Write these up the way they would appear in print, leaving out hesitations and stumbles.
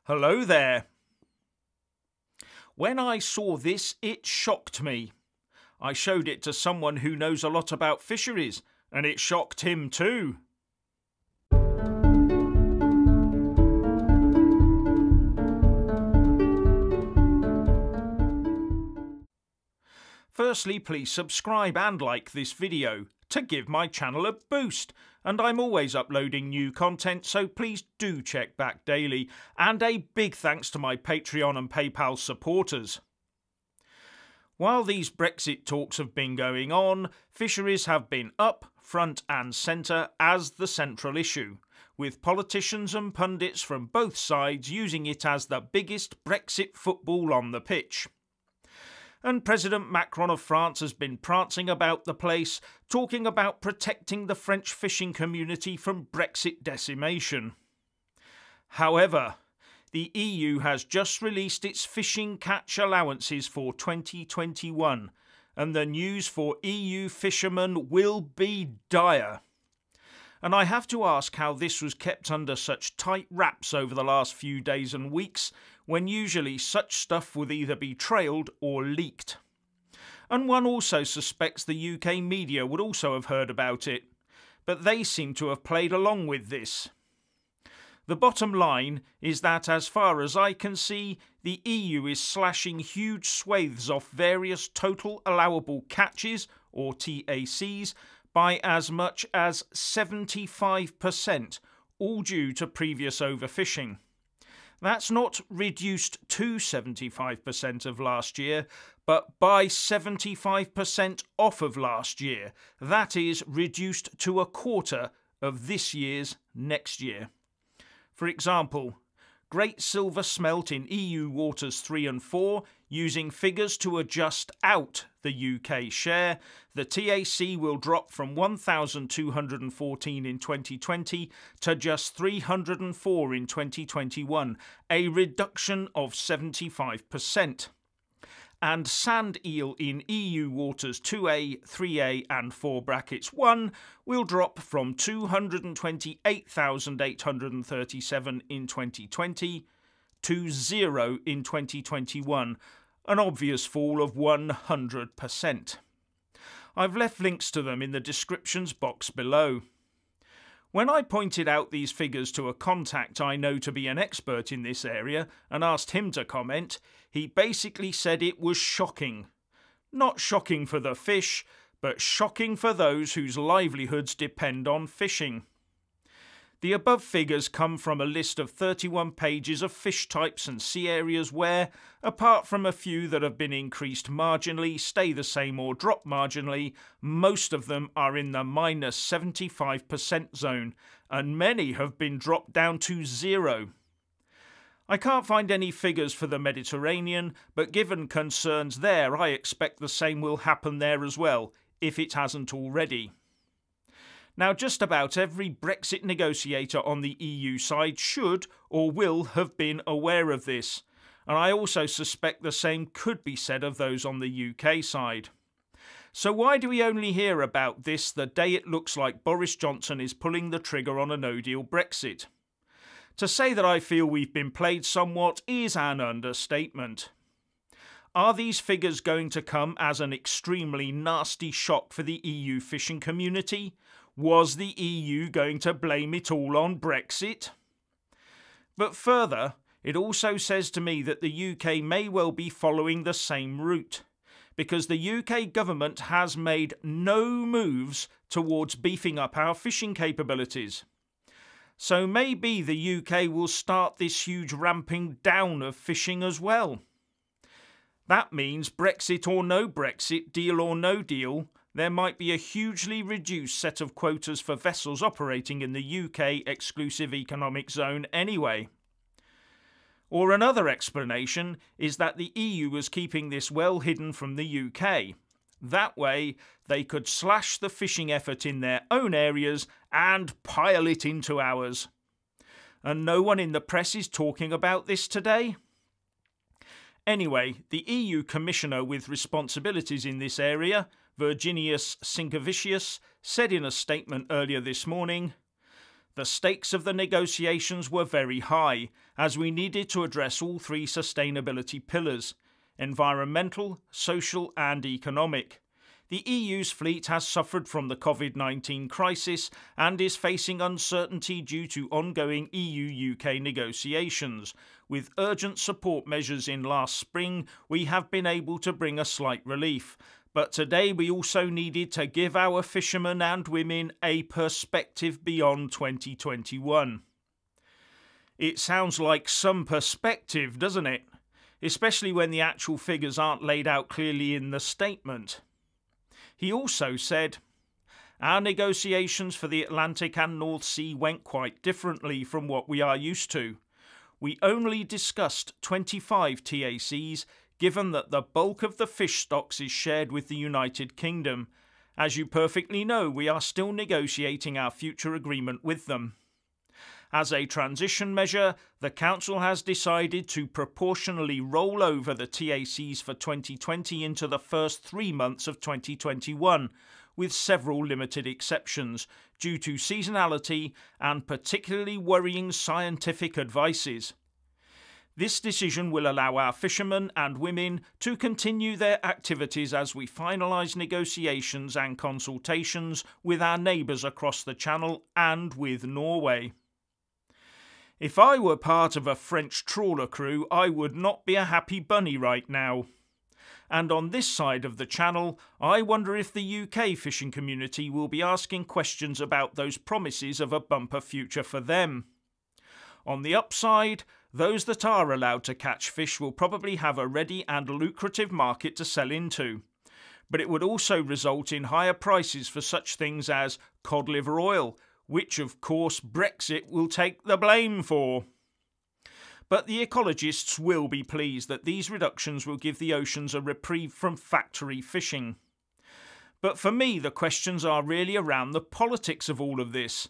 Hello there. When I saw this, it shocked me. I showed it to someone who knows a lot about fisheries, and it shocked him too. Firstly, please subscribe and like this video to give my channel a boost, and I'm always uploading new content, so please do check back daily, and a big thanks to my Patreon and PayPal supporters. While these Brexit talks have been going on, fisheries have been up, front and centre as the central issue, with politicians and pundits from both sides using it as the biggest Brexit football on the pitch. And President Macron of France has been prancing about the place, talking about protecting the French fishing community from Brexit decimation. However, the EU has just released its fishing catch allowances for 2021, and the news for EU fishermen will be dire. And I have to ask how this was kept under such tight wraps over the last few days and weeks, when usually such stuff would either be trailed or leaked. And one also suspects the UK media would also have heard about it, but they seem to have played along with this. The bottom line is that, as far as I can see, the EU is slashing huge swathes off various total allowable catches, or TACs, by as much as 75%, all due to previous overfishing. That's not reduced to 75% of last year, but by 75% off of last year. That is reduced to a quarter of this year's next year. For example, great silver smelt in EU waters 3 and 4, using figures to adjust out the UK share, the TAC will drop from 1,214 in 2020 to just 304 in 2021, a reduction of 75%. And sand eel in EU waters 2A, 3A and 4 brackets 1 will drop from 228,837 in 2020 to 0 in 2021, an obvious fall of 100%. I've left links to them in the descriptions box below. When I pointed out these figures to a contact I know to be an expert in this area and asked him to comment, he basically said it was shocking. Not shocking for the fish, but shocking for those whose livelihoods depend on fishing. The above figures come from a list of 31 pages of fish types and sea areas where, apart from a few that have been increased marginally, stay the same or drop marginally, most of them are in the minus 75% zone, and many have been dropped down to 0. I can't find any figures for the Mediterranean, but given concerns there, I expect the same will happen there as well, if it hasn't already. Now, just about every Brexit negotiator on the EU side should or will have been aware of this, and I also suspect the same could be said of those on the UK side. So why do we only hear about this the day it looks like Boris Johnson is pulling the trigger on a no-deal Brexit? To say that I feel we've been played somewhat is an understatement. Are these figures going to come as an extremely nasty shock for the EU fishing community? Was the EU going to blame it all on Brexit? But further, it also says to me that the UK may well be following the same route, because the UK government has made no moves towards beefing up our fishing capabilities. So maybe the UK will start this huge ramping down of fishing as well. That means Brexit or no Brexit, deal or no deal, there might be a hugely reduced set of quotas for vessels operating in the UK exclusive economic zone anyway. Or another explanation is that the EU was keeping this well hidden from the UK. That way, they could slash the fishing effort in their own areas and pile it into ours. And no one in the press is talking about this today? Anyway, the EU Commissioner with responsibilities in this area, Virginijus Sinkevicius, said in a statement earlier this morning, The stakes of the negotiations were very high, as we needed to address all three sustainability pillars: environmental, social and economic. The EU's fleet has suffered from the COVID-19 crisis and is facing uncertainty due to ongoing EU-UK negotiations. With urgent support measures in last spring, we have been able to bring a slight relief. But today we also needed to give our fishermen and women a perspective beyond 2021. It sounds like some perspective, doesn't it? Especially when the actual figures aren't laid out clearly in the statement. He also said, "Our negotiations for the Atlantic and North Sea went quite differently from what we are used to. We only discussed 25 TACs, given that the bulk of the fish stocks is shared with the United Kingdom. As you perfectly know, we are still negotiating our future agreement with them. As a transition measure, the Council has decided to proportionally roll over the TACs for 2020 into the first 3 months of 2021, with several limited exceptions, due to seasonality and particularly worrying scientific advices. This decision will allow our fishermen and women to continue their activities as we finalise negotiations and consultations with our neighbours across the Channel and with Norway." If I were part of a French trawler crew, I would not be a happy bunny right now. And on this side of the Channel, I wonder if the UK fishing community will be asking questions about those promises of a bumper future for them. On the upside, those that are allowed to catch fish will probably have a ready and lucrative market to sell into. But it would also result in higher prices for such things as cod liver oil, which of course Brexit will take the blame for. But the ecologists will be pleased that these reductions will give the oceans a reprieve from factory fishing. But for me, the questions are really around the politics of all of this.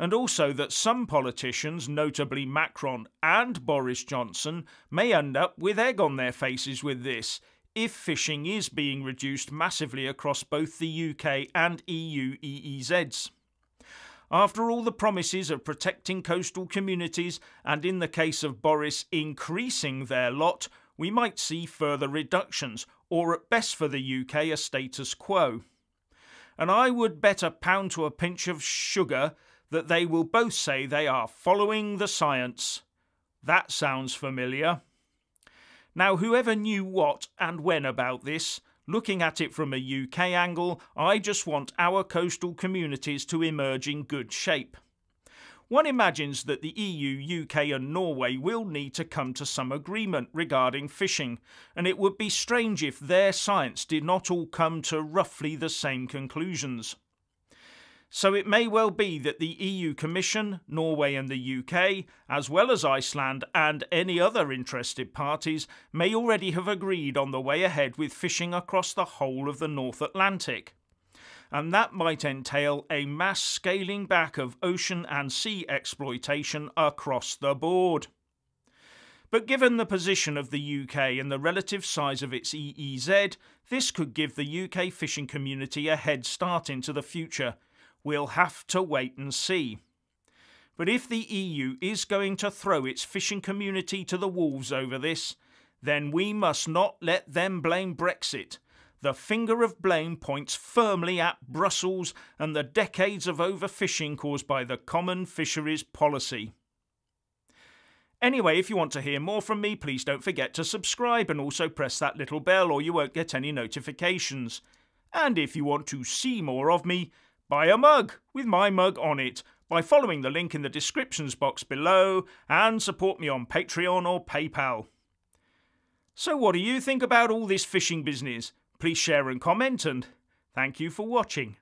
And also that some politicians, notably Macron and Boris Johnson, may end up with egg on their faces with this, if fishing is being reduced massively across both the UK and EU EEZs. After all the promises of protecting coastal communities, and in the case of Boris increasing their lot, we might see further reductions, or at best for the UK a status quo. And I would bet a pound to a pinch of sugar that they will both say they are following the science. That sounds familiar. Now, whoever knew what and when about this, looking at it from a UK angle, I just want our coastal communities to emerge in good shape. One imagines that the EU, UK and Norway will need to come to some agreement regarding fishing, and it would be strange if their science did not all come to roughly the same conclusions. So it may well be that the EU Commission, Norway and the UK, as well as Iceland and any other interested parties, may already have agreed on the way ahead with fishing across the whole of the North Atlantic. And that might entail a mass scaling back of ocean and sea exploitation across the board. But given the position of the UK and the relative size of its EEZ, this could give the UK fishing community a head start into the future. We'll have to wait and see. But if the EU is going to throw its fishing community to the wolves over this, then we must not let them blame Brexit. The finger of blame points firmly at Brussels and the decades of overfishing caused by the common fisheries policy. Anyway, if you want to hear more from me, please don't forget to subscribe and also press that little bell or you won't get any notifications. And if you want to see more of me, buy a mug with my mug on it by following the link in the descriptions box below and support me on Patreon or PayPal. So what do you think about all this fishing business? Please share and comment, and thank you for watching.